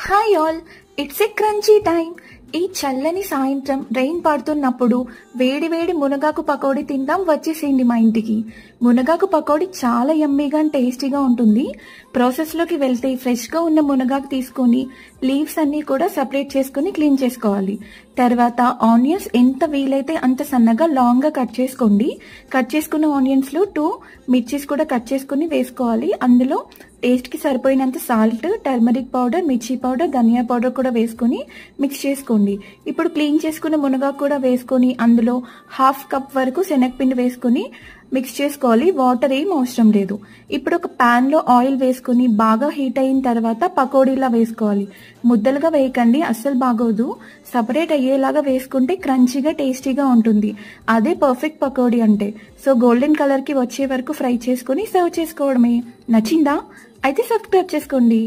Hi all, it's a crunchy time. ఈ చల్లని సాయంత్రం రెయిన్ పడుతున్నప్పుడు వేడి వేడి మునగాకు పకోడీ తిందాం వచ్చేసేయండి మా ఇంటికి. మునగాకు పకోడీ చాలా యమ్మీగా అండ్ టేస్టీగా ఉంటుంది. ప్రాసెస్లోకి వెళ్తే ఫ్రెష్గా ఉన్న మునగాకు తీసుకొని లీవ్స్ అన్నీ కూడా సపరేట్ చేసుకుని క్లీన్ చేసుకోవాలి. తర్వాత ఆనియన్స్ ఎంత వీలైతే అంత సన్నగా లాంగ్గా కట్ చేసుకోండి. కట్ చేసుకున్న ఆనియన్స్లో 2 మిర్చీస్ కూడా కట్ చేసుకుని వేసుకోవాలి. అందులో టేస్ట్కి సరిపోయినంత సాల్ట్, టర్మరిక్ పౌడర్, మిర్చి పౌడర్, ధనియా పౌడర్ కూడా వేసుకొని మిక్స్ చేసుకోండి. ఇప్పుడు క్లీన్ చేసుకున్న మునగాకు కూడా వేసుకొని అందులో 1/2 కప్ వరకు శనగపిండి వేసుకొని మిక్స్ చేసుకోవాలి. వాటర్ ఏం అవసరం లేదు. ఇప్పుడు ఒక ప్యాన్లో ఆయిల్ వేసుకుని బాగా హీట్ అయిన తర్వాత పకోడీలా వేసుకోవాలి. ముద్దలుగా వేయకండి, అస్సలు బాగోదు. సపరేట్ అయ్యేలాగా వేసుకుంటే క్రంచీగా టేస్టీగా ఉంటుంది. అదే పర్ఫెక్ట్ పకోడీ అంటే. సో గోల్డెన్ కలర్కి వచ్చే వరకు ఫ్రై చేసుకుని సర్వ్ చేసుకోవడమే. నచ్చిందా? అయితే సబ్స్క్రైబ్ చేసుకోండి.